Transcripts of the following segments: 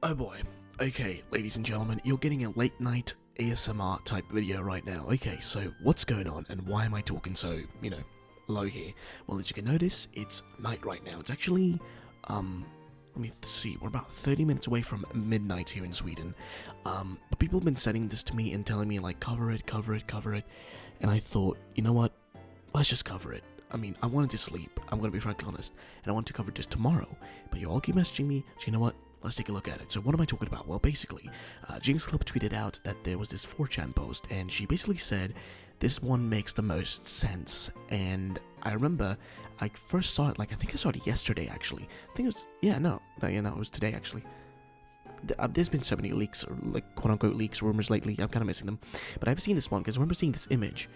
Oh boy. Okay, ladies and gentlemen, you're getting a late night ASMR type video right now. Okay, so what's going on and why am I talking so, low here? Well, as you can notice, it's night right now. It's actually, let me see, we're about 30 minutes away from midnight here in Sweden. But people have been sending this to me and telling me, like, cover it. And I thought, you know what? Let's just cover it. I mean, I wanted to sleep, I'm gonna be frankly honest, and I want to cover this tomorrow. But you all keep messaging me, so you know what? Let's take a look at it. So what am I talking about? Well, basically, Jinx Club tweeted out that there was this 4chan post, and she basically said, this one makes the most sense. And I remember I first saw it, I think I saw it yesterday, actually. I think it was, it was today, actually. There's been so many leaks, or quote-unquote leaks, rumors lately, I'm kind of missing them. But I've seen this one, because I remember seeing this image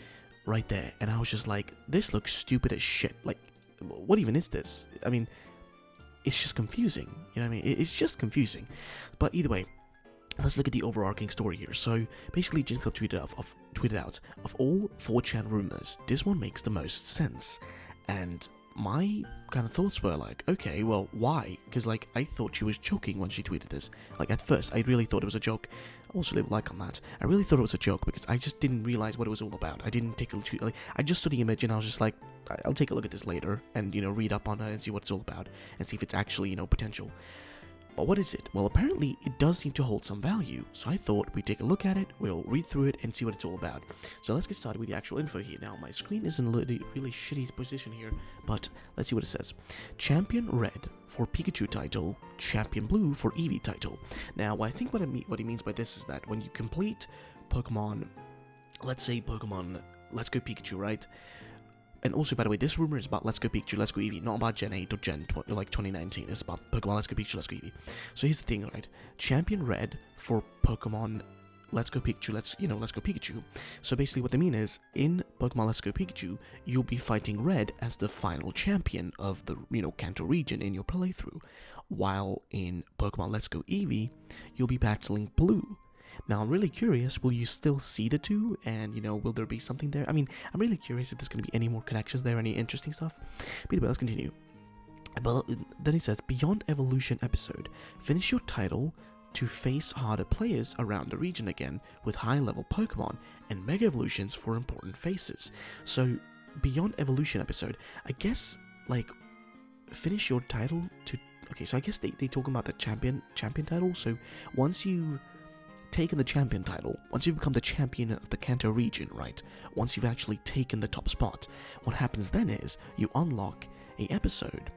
right there, and I was just like, this looks stupid as shit. Like, what even is this? I mean, it's just confusing, you know what I mean? It's just confusing. But either way, let's look at the overarching story here. So basically, Jinx Club tweeted out, of all 4chan rumors, this one makes the most sense. And my kind of thoughts were like, okay, well, why? Because I thought she was joking when she tweeted this. At first, I really thought it was a joke. I also leave a like on that. I really thought it was a joke because I just didn't realize what it was all about. I didn't take a look. I just saw the image and I was just like, I'll take a look at this later and read up on her and see what it's all about and see if it's actually potential. But what is it? Well, apparently it does seem to hold some value, so I thought we'd take a look at it, we'll read through it, and see what it's all about. So let's get started with the actual info here. Now, my screen is in a really shitty position here, but let's see what it says. Champion Red for Pikachu title, Champion Blue for Eevee title. Now, I think what he means by this is that when you complete Pokemon, let's say Pokemon Let's Go Pikachu, right? And also, by the way, this rumor is about Let's Go Pikachu, Let's Go Eevee, not about Gen 8 or Gen 2019. It's about Pokemon Let's Go Pikachu, Let's Go Eevee. So here's the thing, right? Champion Red for Pokemon Let's Go Pikachu, Let's Go Pikachu. So basically what they mean is, in Pokemon Let's Go Pikachu, you'll be fighting Red as the final champion of the, Kanto region in your playthrough. While in Pokemon Let's Go Eevee, you'll be battling Blue. Now, I'm really curious, will you still see the two, and, will there be something there? I mean, I'm really curious if there's going to be any more connections there, any interesting stuff. But anyway, let's continue. But then it says, Beyond Evolution episode, finish your title to face harder players around the region again with high-level Pokemon and Mega Evolutions for important faces. So, Beyond Evolution episode, I guess, finish your title to... Okay, so I guess they talk about the champion title, so once you... taken the champion title, once you become the champion of the Kanto region, right? Once you've actually taken the top spot, what happens then is you unlock a episode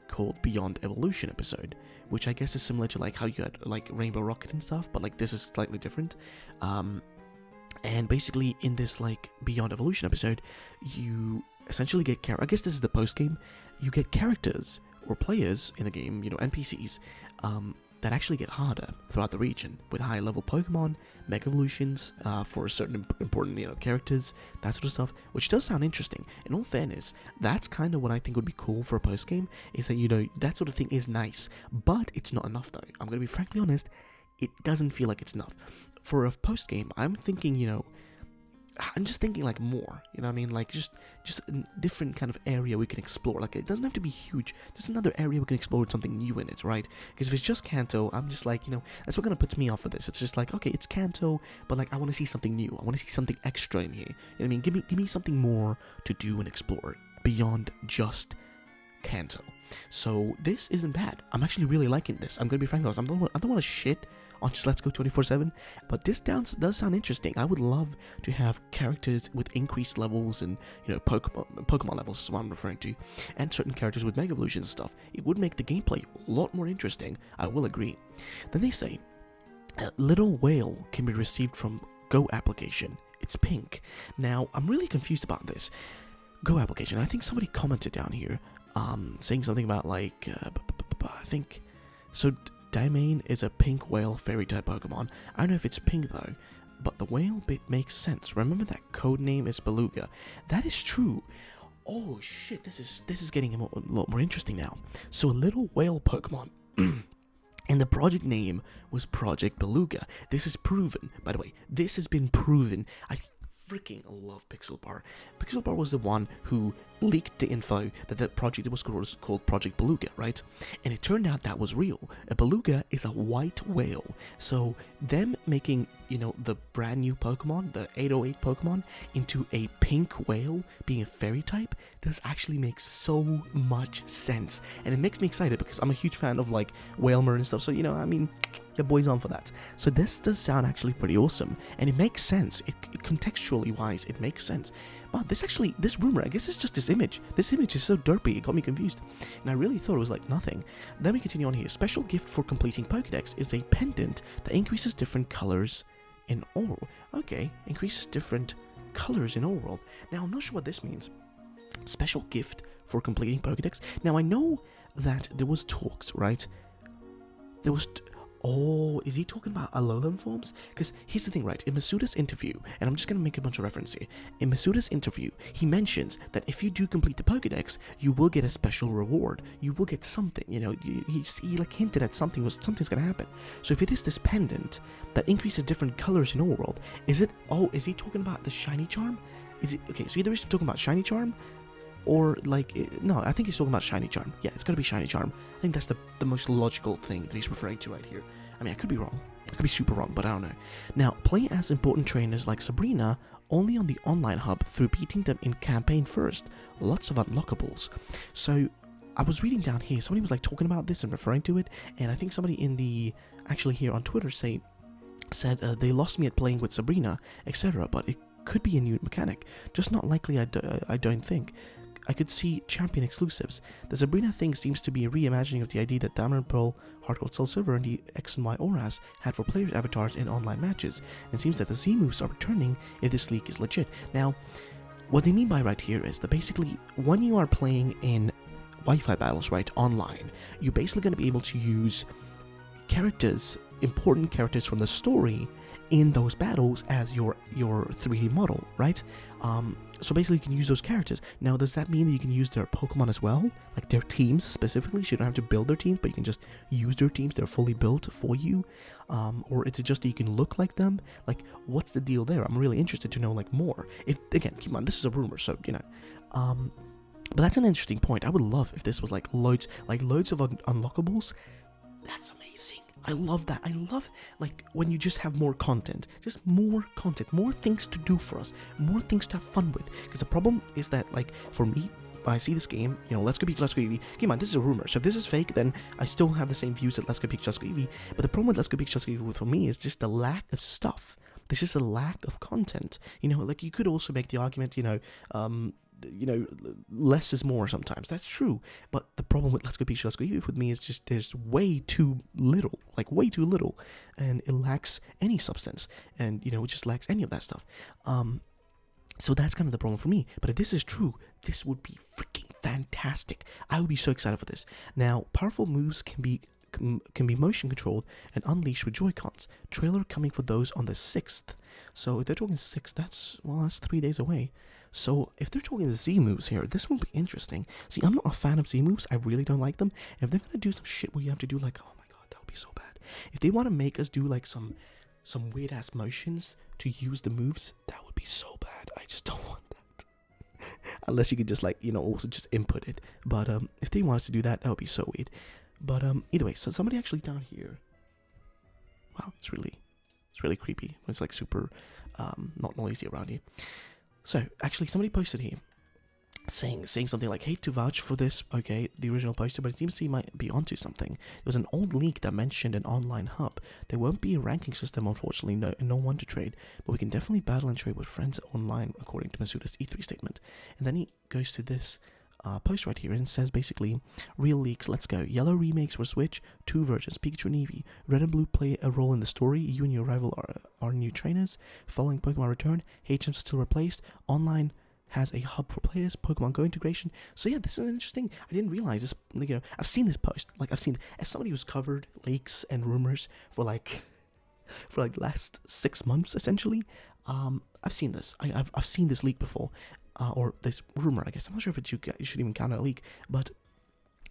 called Beyond Evolution episode, which I guess is similar to how you had Rainbow Rocket and stuff, but this is slightly different. And basically in this Beyond Evolution episode, you essentially get I guess this is the post game. You get characters or players in the game, NPCs, that actually get harder throughout the region with high-level Pokemon, Mega Evolutions for certain important, characters, that sort of stuff, which does sound interesting. In all fairness, that's kind of what I think would be cool for a post-game, is that, that sort of thing is nice, but it's not enough, though. I'm going to be frankly honest, it doesn't feel like it's enough. For a post-game, I'm thinking, I'm just thinking more, what I mean? Just a different kind of area we can explore. It doesn't have to be huge, just another area we can explore with something new in it, right? Because if it's just Kanto, I'm just that's what kind of puts me off of this. It's just okay, it's Kanto, but I want to see something new. I want to see something extra in here. You know what I mean? Give me something more to do and explore beyond just Kanto. So this isn't bad. I'm actually really liking this. I'm gonna be frank honest. I don't want to shit on just Let's Go 24/7, but this does sound interesting. I would love to have characters with increased levels and Pokemon levels is what I'm referring to, and certain characters with Mega Evolutions and stuff. It would make the gameplay a lot more interesting. I will agree. Then they say, Little Whale can be received from Go application. It's pink. Now I'm really confused about this Go application. I think somebody commented down here, saying something about I think so. Diamane is a pink whale fairy type Pokemon. I don't know if it's pink though, but the whale bit makes sense. Remember that code name is Beluga. That is true. Oh shit, this is getting a lot more interesting now. So a little whale Pokemon. And the project name was Project Beluga. This is proven, by the way. This has been proven. I freaking love Pixel Bar. Pixel Bar was the one who leaked the info that the project was called Project Beluga, right? And it turned out that was real. A beluga is a white whale. So them making, the brand new Pokemon, the 808 Pokemon, into a pink whale being a fairy type, this actually makes so much sense. And it makes me excited because I'm a huge fan of like Whalmer and stuff. So, the boy's on for that. So this does sound actually pretty awesome. And it makes sense. It contextually wise, it makes sense. Wow, this rumor, I guess it's just this image. This image is so derpy, it got me confused. And I really thought it was like nothing. Then we continue on here. Special gift for completing Pokédex is a pendant that increases different colors in all. Okay, increases different colors in all world. Now, I'm not sure what this means. Special gift for completing Pokédex. Now, I know that there was talks, right? There was... Oh, is he talking about Alolan forms? Because here's the thing, right? In Masuda's interview, and I'm just going to make a bunch of reference here. In Masuda's interview, he mentions that if you do complete the Pokédex, you will get a special reward. You will get something, he like hinted at something's going to happen. So if it is this pendant that increases different colors in all world, is he talking about the shiny charm? Is it, okay, so either he's talking about shiny charm, or no, I think he's talking about shiny charm. Yeah, it's gotta be shiny charm. I think that's the most logical thing that he's referring to right here. I mean, I could be wrong. I could be super wrong, but I don't know. Now, play as important trainers like Sabrina only on the online hub through beating them in campaign first. Lots of unlockables. So, I was reading down here, somebody was like talking about this and referring to it, and I think somebody in the, actually here on Twitter said they lost me at playing with Sabrina, etc., but it could be a new mechanic. Just not likely, I don't think. I could see champion exclusives. The Sabrina thing seems to be a reimagining of the idea that Diamond and Pearl, Heart Gold, Soul Silver, and the X and Y auras had for players' avatars in online matches, and it seems that the Z moves are returning if this leak is legit. Now, what they mean by right here is that basically, when you are playing in Wi-Fi battles, right, online, you're basically going to be able to use characters, important characters from the story, in those battles as your 3D model, right? So basically you can use those characters. Now, does that mean that you can use their Pokemon as well? Like their teams specifically? So you don't have to build their teams, but you can just use their teams. They're fully built for you. Or is it just that you can look like them? Like, what's the deal there? I'm really interested to know like more. If, again, keep in mind, this is a rumor, so, but that's an interesting point. I would love if this was like loads of unlockables. That's amazing. I love that. I love like when you just have more content, more things to do for us, more things to have fun with. Because the problem is that, like, for me, when I see this game, Let's Go Pikachu, Let's Go Eevee. Keep in mind, this is a rumor, so if this is fake, then I still have the same views at Let's Go Pikachu, Let's Go Eevee. But the problem with Let's Go Pikachu, Let's Go Eevee for me is just the lack of stuff. There's just a lack of content. Like you could also make the argument, less is more sometimes. That's true. But the problem with Let's Go Pikachu, Let's Go Eevee with me is just there's way too little. And it lacks any substance. And, it just lacks any of that stuff. So that's kind of the problem for me. But if this is true, this would be freaking fantastic. I would be so excited for this. Now, powerful moves can be motion controlled and unleashed with Joy-Cons. Trailer coming for those on the 6th. So if they're talking 6th, that's 3 days away. So if they're talking the Z moves here, this will be interesting. See, I'm not a fan of Z moves. I really don't like them. If they're gonna do some shit where you have to do like, oh my god, that would be so bad. If they want to make us do like some weird ass motions to use the moves, that would be so bad. I just don't want that. Unless you could just also just input it. But if they want us to do that, that would be so weird. But either way, so somebody actually down here. Wow, it's really creepy. It's like super not noisy around here. So actually, somebody posted here saying something like, hate to vouch for this, okay, the original poster, but it seems he might be onto something. There was an old leak that mentioned an online hub. There won't be a ranking system, unfortunately, no one to trade, but we can definitely battle and trade with friends online, according to Masuda's E3 statement. And then he goes to this post right here and says basically, real leaks, let's go. Yellow remakes for Switch, 2 versions, Pikachu and Eevee. Red and Blue play a role in the story. You and your rival are new trainers. Following Pokemon Return, HMs still replaced. Online has a hub for players. Pokemon Go integration. So yeah, this is interesting. I didn't realize this. I've seen this post. As somebody who's covered leaks and rumors for last 6 months essentially. I've seen this. I've seen this leak before. Or this rumor, I guess. I'm not sure if you should even count a leak, but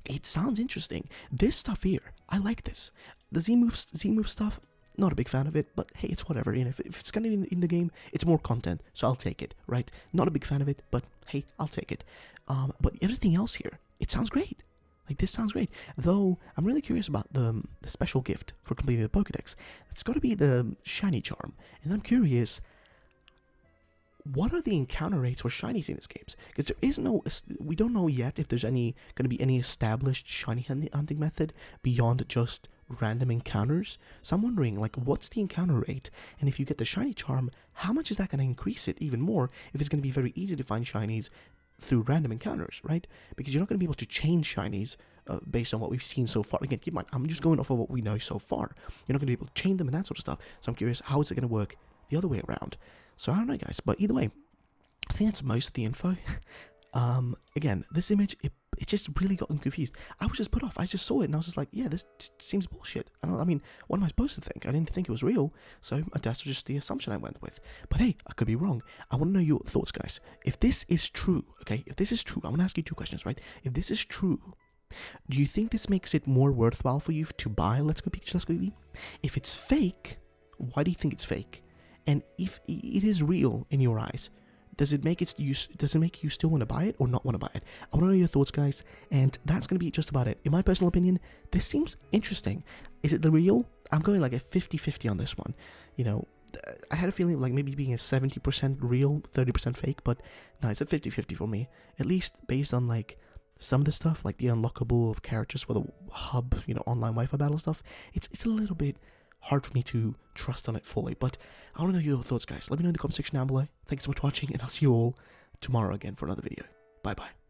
it sounds interesting. This stuff here, I like this. The Z move stuff, Not a big fan of it, but hey, it's whatever. You know, if it's kind of in the game, it's more content, so I'll take it, right? Not a big fan of it, but hey, I'll take it. But everything else here, it sounds great. Like, this sounds great. Though, I'm really curious about the special gift for completing the Pokedex. It's got to be the Shiny Charm. And I'm curious, what are the encounter rates for shinies in these games? Because there is no, we don't know yet if there's going to be any established shiny hunting method beyond just random encounters. So I'm wondering, like, what's the encounter rate? And if you get the Shiny Charm, how much is that going to increase it even more if it's going to be very easy to find shinies through random encounters, right? Because you're not going to be able to change shinies based on what we've seen so far. Again, keep in mind, I'm just going off of what we know so far. You're not going to be able to change them and that sort of stuff. So I'm curious, how is it going to work the other way around? So I don't know, guys. But either way, I think that's most of the info. Again, this image, it just really got me confused. I was just put off. I just saw it and I was just like, yeah, this seems bullshit. I mean, what am I supposed to think? I didn't think it was real, so that's just the assumption I went with. But hey, I could be wrong. I want to know your thoughts, guys. If this is true, okay, if this is true, I'm going to ask you two questions, right? If this is true, do you think this makes it more worthwhile for you to buy Let's Go Pikachu, Let's Go Eevee? If it's fake, why do you think it's fake? And if it is real in your eyes, does it make you still want to buy it or not want to buy it? I want to know your thoughts, guys, and that's going to be just about it. In my personal opinion, this seems interesting. Is it the real? I'm going like a 50-50 on this one. You know, I had a feeling like maybe being a 70% real, 30% fake, but no, it's a 50-50 for me. At least based on like some of the stuff, like the unlockable of characters for the hub, you know, online Wi-Fi battle stuff. It's a little bit hard for me to trust on it fully, but I want to know your thoughts, guys. Let me know in the comment section down below. Thanks so much for watching, and I'll see you all tomorrow again for another video. Bye bye.